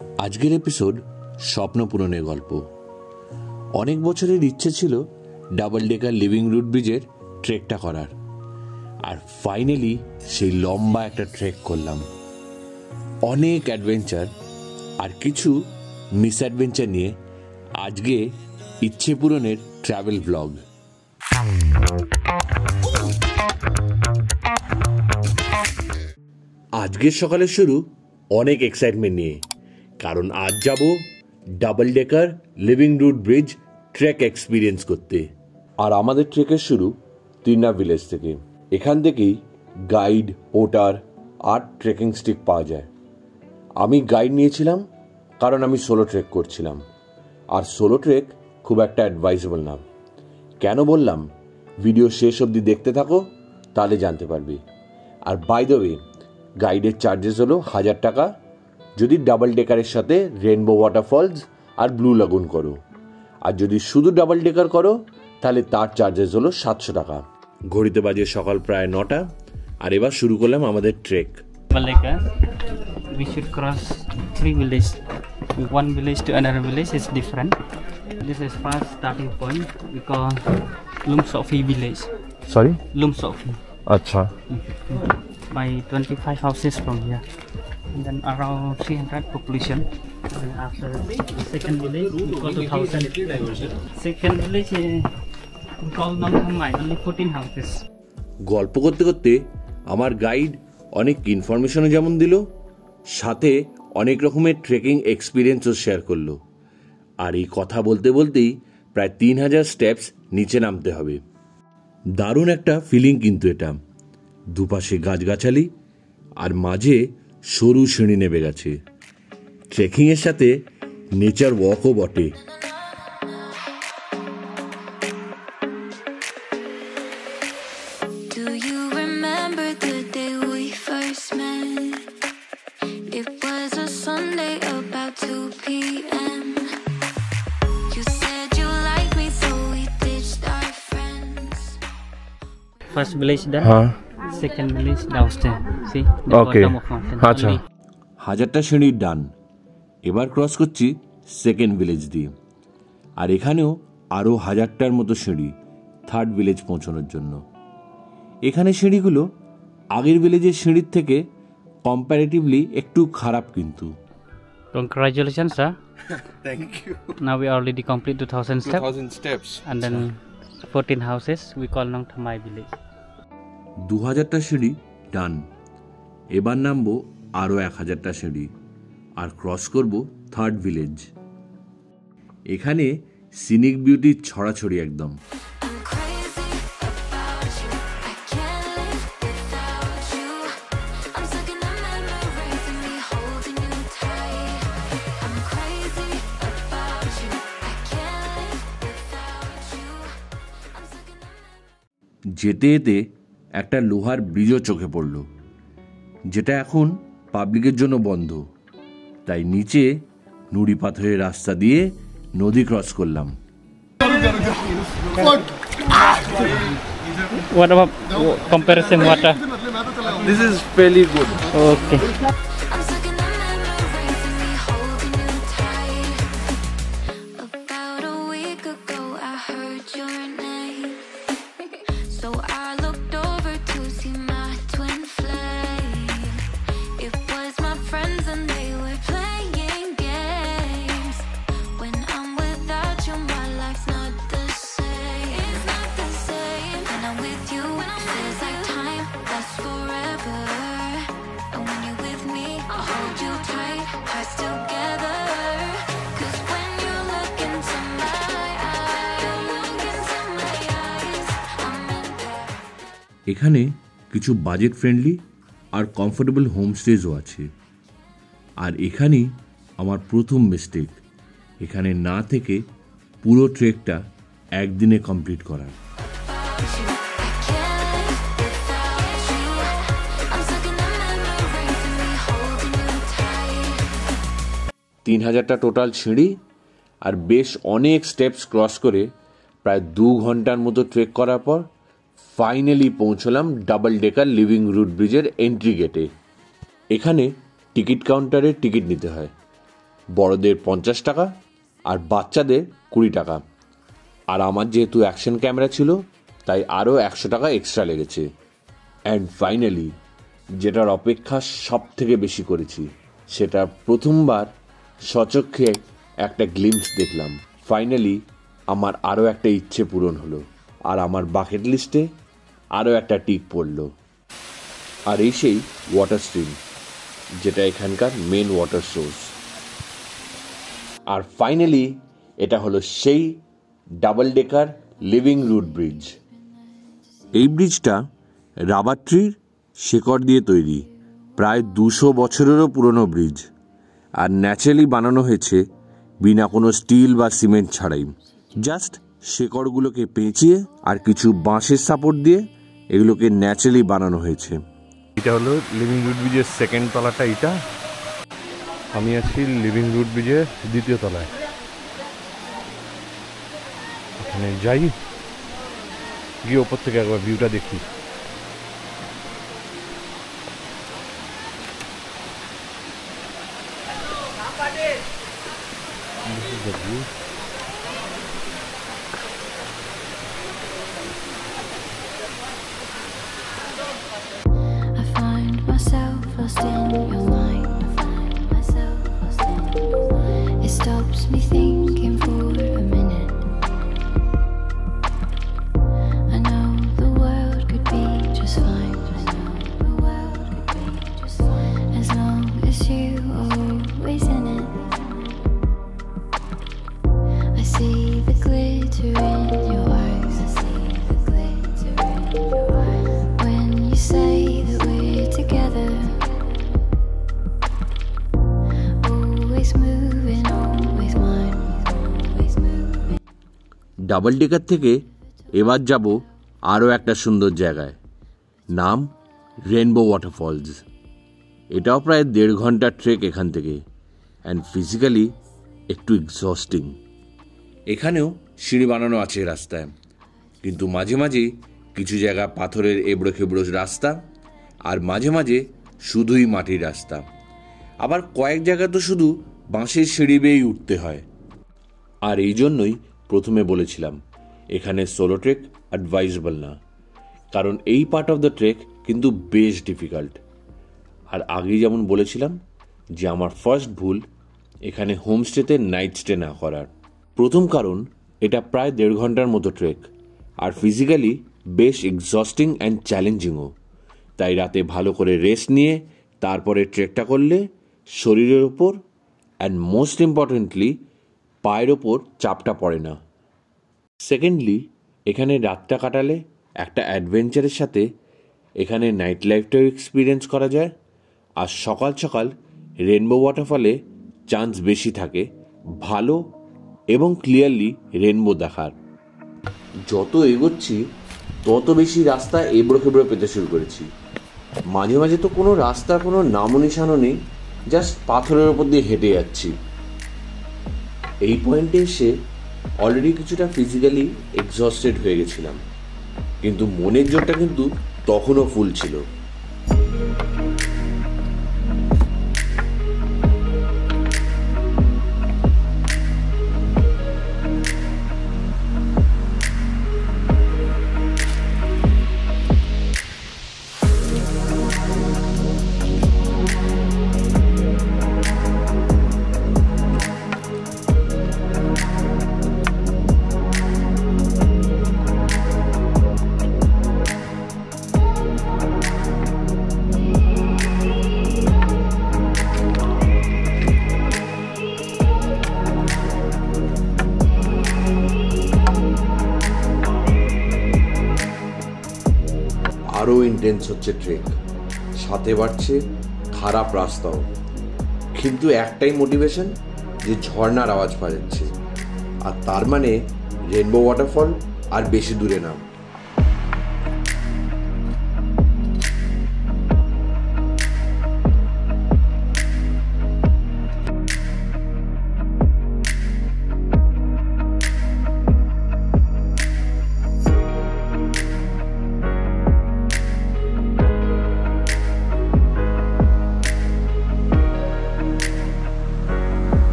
আজকের এপিসোড স্বপ্ন পূরণের গল্প। অনেক বছরের ইচ্ছে ছিল ডাবল ডেকার লিভিং রুট ব্রিজের ট্রেকটা করার, আর ফাইনালি সেই লম্বা একটা ট্রেক করলাম। অনেক অ্যাডভেঞ্চার আর কিছু মিসঅ্যাডভেঞ্চার নিয়ে আজকে ইচ্ছে পূরণের ট্রাভেল ব্লগ। আজকের সকালের শুরু অনেক এক্সাইটমেন্ট নিয়ে, কারণ আজ যাব double decker living root bridge trek experience করতে। আর আমাদের ট্রেকের শুরু তিরনা ভিলেজ থেকে। এখান থেকেই গাইড, পোর্টার আর ট্রেকিং স্টিক পাওয়া যায়। আমি গাইড নিয়েছিলাম কারণ আমি সোলো ট্রেক করছিলাম, আর সোলো ট্রেক খুব একটা অ্যাডভাইজেবল না। কেন বললাম, ভিডিও শেষ অবধি দেখতে থাকো, তাহলে জানতে পারবি। আর বাই দ্য ওয়ে, গাইডের চার্জেস হলো 1000 টাকা যদি ডাবল ডেকারের সাথে রেনবো ওয়াটারফলস আর ব্লু লাগুন করো, আর যদি শুধু ডাবল ডেকার করো তাহলে তার চার্জেস হলো 700 টাকা। ঘড়িতে বাজে সকাল প্রায় 9টা, আর এবার শুরু করলাম আমাদের trek. We should cross 3 villages. One village to another village is different. This is first starting point. We call Lumsofi village. Sorry? Lumsofi. Acha. By 25 houses from here. And then around 300 population. And after second village, we call 2000. Second village, we call Nonghamai, only 14 houses. গল্প করতে করতে আমার guide অনেক ইনফরমেশনও যেমন দিল, সাথে অনেক রকমের ট্রেকিং এক্সপিরিয়েন্সও শেয়ার করলো। আর এই কথা বলতে বলতেই প্রায় 3000 স্টেপস নিচে নামতে হবে। দারুণ একটা ফিলিং কিন্তু এটা। দুপাশে গাছগাছালি আর মাঝে সরু সিঁড়ি নেমে গেছে। ট্রেকিংয়ের সাথে নেচার ওয়াকও বটে। First village done. Second village downstairs. See the Okay. bottom of mountain. আচ্ছা। 1000টা সিঁড়ি ডান। এবার ক্রস করছি সেকেন্ড ভিলেজ দিয়ে, আর এখানেও আরও 1000টার মতো সিঁড়ি থার্ড ভিলেজ পৌঁছানোর জন্য। এখানে সিঁড়িগুলো আগের ভিলেজের সিঁড়ির থেকে কম্পারেটিভলি একটু খারাপ কিন্তু। Congratulations, sir. Thank you. Now we already complete 2000 steps. 2000 steps. And then 14 houses. We call Nongthamai village. 2000টা সিঁড়ি ডান। এবার নামবো আরও 1000টা সিঁড়ি আর ক্রস করব থার্ড ভিলেজ। এখানে সিনিক বিউটি ছড়াছড়ি একদম। যেতে যেতে একটা লোহার ব্রিজও চোখে পড়ল, যেটা এখন পাবলিকের জন্য বন্ধ। তাই নিচে নুড়ি পাথরের রাস্তা দিয়ে নদী ক্রস করলাম। What about comparison water? This is fairly good. Okay. এখানে কিছু বাজেট ফ্রেন্ডলি আর কমফোর্টেবল হোমস্টেজও আছে। আর এখানেই আমার প্রথম মিস্টেক, এখানে না থেকে পুরো ট্রেকটা একদিনে কমপ্লিট করার। 3000টা টোটাল সিঁড়ি আর বেশ অনেক স্টেপস ক্রস করে প্রায় 2 ঘন্টার মতো ট্রেক করার পর ফাইনালি পৌঁছলাম ডাবল ডেকার লিভিং রুট ব্রিজের এন্ট্রি গেটে। এখানে টিকিট কাউন্টারে টিকিট নিতে হয়, বড়দের 50 টাকা আর বাচ্চাদের 20 টাকা। আর আমার যেহেতু অ্যাকশন ক্যামেরা ছিল তাই আরও 100 টাকা এক্সট্রা লেগেছে। অ্যান্ড ফাইনালি যেটার অপেক্ষা সব থেকে বেশি করেছি, সেটা প্রথমবার সচক্ষে একটা গ্লিম্পস দেখলাম। ফাইনালি আমার আরও একটা ইচ্ছে পূরণ হলো, আর আমার বাকেট লিস্টে আরও একটা টিক পড়ল। আর এই সেই ওয়াটার স্ট্রিম, যেটা এখানকার মেন ওয়াটার সোর্স। আর ফাইনালি এটা হলো সেই double decker living root bridge. এই ব্রিজটা রাবার ট্রির শেকড় দিয়ে তৈরি, প্রায় 200 বছরেরও পুরনো ব্রিজ। আর ন্যাচারালি বানানো হয়েছে বিনা কোনো স্টিল বা সিমেন্ট ছাড়াই। জাস্ট শেকড়গুলোকে পেঁচিয়ে আর কিছু বাঁশের সাপোর্ট দিয়ে এগুলোকে ন্যাচারালি বানানো হয়েছে। এটা হলো লিভিং রুট ব্রিজের সেকেন্ড তলাটা। এটা আমি আছি লিভিং রুট ব্রিজের দ্বিতীয় তলায়। এখানে যাই, গিয়ে ওপর থেকে একবার ভিউটা দেখি। I find myself lost in your mind. I find myself lost in your mind. It stops me thinking for a minute. I know the world could be just fine. I know the world could be just fine as long as you are always in it. I see the glitter in your eyes. I see the glitter in your eyes when you say that we're together. Always moving, always mine, always moving. Double decker থেকে এবার যাব আরও একটা সুন্দর জায়গায়, নাম rainbow waterfalls. এটাও প্রায় 1.5 ঘন্টার ট্রেক এখান থেকে, অ্যান্ড ফিজিক্যালি একটু এক্সস্টিং। এখানেও সিঁড়ি বানানো আছে রাস্তায়, কিন্তু মাঝে মাঝে কিছু জায়গা পাথরের এবড়ো খেবড়ো রাস্তা, আর মাঝে মাঝে শুধুই মাটির রাস্তা। আবার কয়েক জায়গা তো শুধু বাঁশের সিঁড়ি বেয়েই উঠতে হয়। আর এই জন্যই প্রথমে বলেছিলাম এখানে সোলো ট্রেক অ্যাডভাইজেবল না, কারণ এই পার্ট অফ দ্য ট্রেক কিন্তু বেশ ডিফিকাল্ট। আর আগেই যেমন বলেছিলাম যে আমার ফার্স্ট ভুল এখানে হোমস্টেতে নাইট স্টে না করার। প্রথম কারণ, এটা প্রায় 1.5 ঘন্টার মতো ট্রেক, আর ফিজিক্যালি বেশ এক্সস্টিং অ্যান্ড চ্যালেঞ্জিংও। তাই রাতে ভালো করে রেস্ট নিয়ে তারপরে ট্রেকটা করলে শরীরের ওপর অ্যান্ড মোস্ট ইম্পর্টেন্টলি পায়ের ওপর চাপটা পড়ে না। সেকেন্ডলি, এখানে রাতটা কাটালে একটা অ্যাডভেঞ্চারের সাথে এখানে নাইট লাইফটাও এক্সপিরিয়েন্স করা যায়। আর সকাল সকাল রেনবো ওয়াটারফলে চান্স বেশি থাকে ভালো এবং ক্লিয়ারলি রেনবো দেখার। যত এগোচ্ছি তত বেশি রাস্তা এবড়ো খেবড়ো পেতে শুরু করেছি। মাঝে মাঝে তো কোনো রাস্তার কোনো নামও নিশানও নেই, জাস্ট পাথরের ওপর দিয়ে হেঁটে যাচ্ছি। এই পয়েন্টে এসে অলরেডি কিছুটা ফিজিক্যালি এক্সস্টেড হয়ে গেছিলাম, কিন্তু মনের জোরটা কিন্তু তখনও ফুল ছিল। আরও ইন্টেন্স হচ্ছে ট্রেক, সাথে বাড়ছে খারাপ রাস্তাও, কিন্তু একটাই মোটিভেশন যে ঝর্ণার আওয়াজ পাওয়া যাচ্ছে, আর তার মানে রেনবো ওয়াটারফল আর বেশি দূরে না।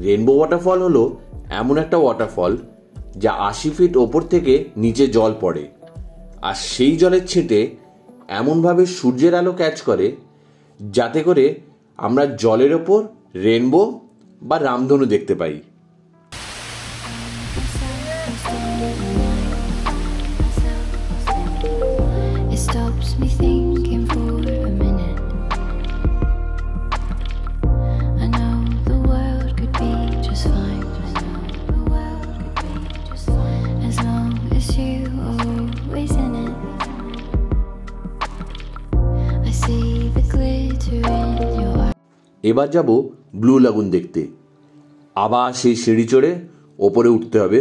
রেনবো ওয়াটারফল হলো এমন একটা ওয়াটারফল যা 80 ফিট ওপর থেকে নিচে জল পড়ে, আর সেই জলের ছিটে এমনভাবে সূর্যের আলো ক্যাচ করে যাতে করে আমরা জলের ওপর রেনবো বা রামধনু দেখতে পাই। It stops me thinking for a minute. I know the world could be just fine. I know the world could be just fine as long as you always in it. I see the glitter in your eyes. এবার যাব blue লাগুন দেখতে। আবার সেই সিঁড়ি চড়ে ওপরে উঠতে হবে,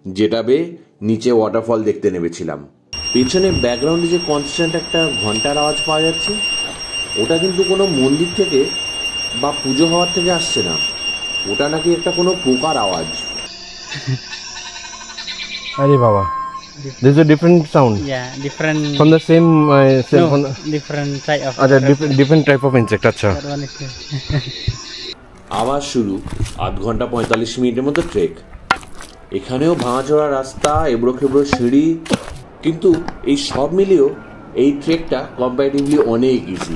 যেটা বেয়ে নিচে ওয়াটারফল দেখতে নেমেছিলাম। পেছনে ব্যাকগ্রাউন্ডে যে কনস্ট্যান্ট একটা ঘন্টার আওয়াজ পাওয়া যাচ্ছে, ওটা কিন্তু কোনো মন্দির থেকে বা পুজো হওয়ার থেকে আসছে না, ওটা নাকি একটা কোনো পোকার আওয়াজ। আরে বাবা, this is a different sound Yeah, different. from the same No, different type of. আচ্ছা, different type of insect। আচ্ছা, That one is আবার শুরু 8 ঘন্টা 45 মিনিটের মতো ট্রেক। এখানেও ভাঙাচোরা রাস্তা, এবড়ো খেবড়ো সিঁড়ি, কিন্তু এই সব মিলিয়েও এই ট্রেকটা কম্পারেটিভলি অনেক easy.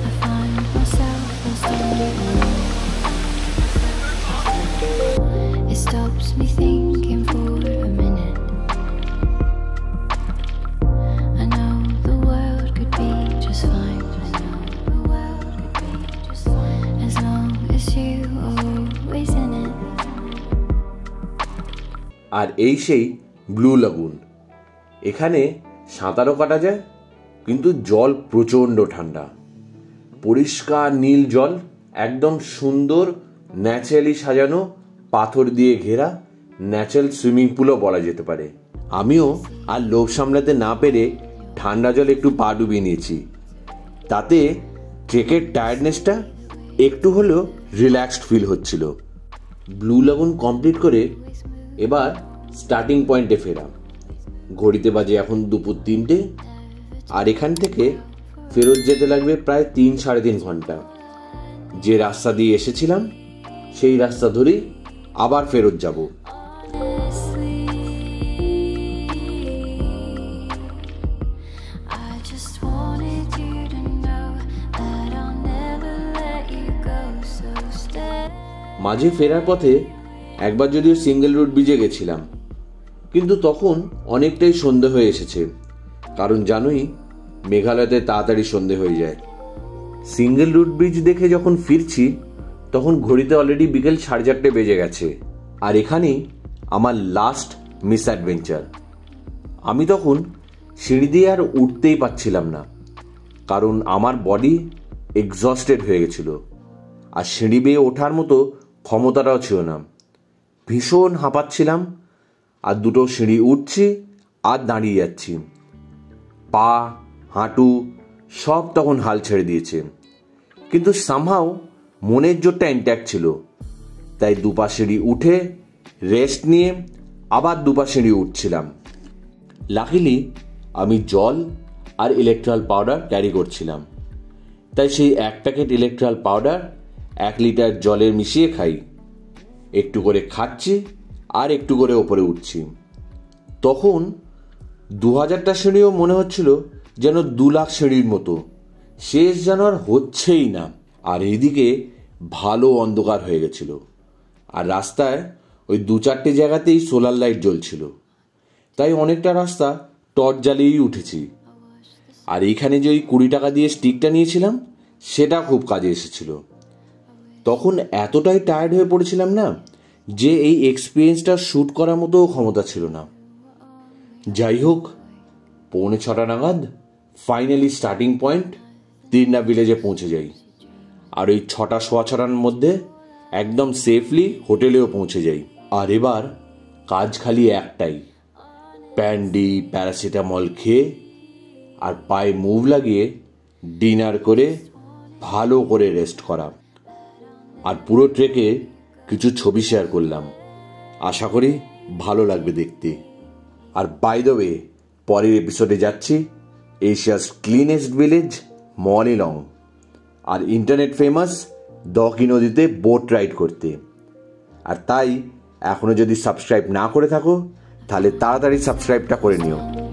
I find myself lost in your mind. It stops me thinking for a minute. I know the world could be just fine. I know the world could be just fine as long as you always in it. আর এই সেই blue লাগুন। এখানে সাঁতারও কাটা যায়, কিন্তু জল প্রচণ্ড ঠান্ডা, পরিষ্কার নীল জল, একদম সুন্দর ন্যাচারালি সাজানো, পাথর দিয়ে ঘেরা ন্যাচারাল সুইমিং পুলও বলা যেতে পারে। আমিও আর লোভ সামলাতে না পেরে ঠান্ডা জলে একটু পা ডুবিয়ে নিয়েছি, তাতে ট্রেকের টায়ার্ডনেসটা একটু হলেও রিল্যাক্সড ফিল হচ্ছিল। ব্লু লাগুন কমপ্লিট করে এবার স্টার্টিং পয়েন্টে ফেরা। ঘড়িতে বাজে এখন দুপুর 3টে, আর এখান থেকে ফেরত যেতে লাগবে প্রায় 3-3.5 ঘন্টা। যে রাস্তা দিয়ে এসেছিলাম সেই রাস্তা ধরেই আবার ফেরত যাব। I just wanted you to know that I'll never let you go, so stay. মাঝে ফেরার পথে একবার যদিও সিঙ্গেল রুট ব্রিজে গেছিলাম, কিন্তু তখন অনেকটাই সন্ধে হয়ে এসেছে, কারণ জানোই মেঘালয়তে তাড়াতাড়ি সন্ধে হয়ে যায়। সিঙ্গেল রুট ব্রিজ দেখে যখন ফিরছি তখন ঘড়িতে অলরেডি বিকেল 4:30 বেজে গেছে। আর এখানেই আমার লাস্ট মিস অ্যাডভেঞ্চার। আমি তখন সিঁড়ি দিয়ে আর উঠতেই পারছিলাম না, কারণ আমার বডি এক্সস্টেড হয়ে গেছিল, আর সিঁড়ি বেয়ে ওঠার মতো ক্ষমতাটাও ছিল না। ভীষণ হাঁপাচ্ছিলাম, আর দুটো সিঁড়ি উঠছি আর দাঁড়িয়ে যাচ্ছি, পা হাঁটু সব তখন হাল ছেড়ে দিয়েছে, কিন্তু সামহাও মনের জোরটা ইনট্যাক্ট ছিল। তাই দুপা সিঁড়ি উঠে রেস্ট নিয়ে আবার দুপা সিঁড়ি উঠছিলাম। লাকিলি আমি জল আর ইলেকট্রাল পাউডার ক্যারি করছিলাম, তাই সেই 1 প্যাকেট ইলেকট্রাল পাউডার 1 লিটার জলে মিশিয়ে খাই। একটু করে খাচ্ছি আর একটু করে ওপরে উঠছি। তখন 2000টা সিঁড়িও মনে হচ্ছিল যেন 2 লাখ সিঁড়ির মতো, শেষ যেন আর হচ্ছেই না। আর এইদিকে ভালো অন্ধকার হয়ে গেছিল, আর রাস্তায় ওই 2-4টে জায়গাতেই সোলার লাইট জ্বলছিল, তাই অনেকটা রাস্তা টর্চ জ্বালিয়েই উঠেছি। আর এইখানে যে ওই 20 টাকা দিয়ে স্টিকটা নিয়েছিলাম সেটা খুব কাজে এসেছিল। তখন এতটাই টায়ার্ড হয়ে পড়েছিলাম না যে এই এক্সপিরিয়েন্সটা শ্যুট করার মতো ক্ষমতা ছিল না। যাই হোক, 6:45 নাগাদ ফাইনালি স্টার্টিং পয়েন্ট তিরনা ভিলেজে পৌঁছে যাই, আর ওই 6টা-6:15 মধ্যে একদম সেফলি হোটেলেও পৌঁছে যাই। আর এবার কাজ খালি একটাই, প্যান্ডি প্যারাসিটামল খেয়ে আর পায়ে মুভ লাগিয়ে ডিনার করে ভালো করে রেস্ট করা। আর পুরো ট্রেকে কিছু ছবি শেয়ার করলাম, আশা করি ভালো লাগবে দেখতে। আর বাই দ্য ওয়ে, পরের এপিসোডে যাচ্ছি এশিয়াস ক্লিনেস্ট ভিলেজ মনিলং আর ইন্টারনেট ফেমাস দকি নদীতে বোট রাইড করতে। আর তাই এখনও যদি সাবস্ক্রাইব না করে থাকো তাহলে তাড়াতাড়ি সাবস্ক্রাইবটা করে নিও।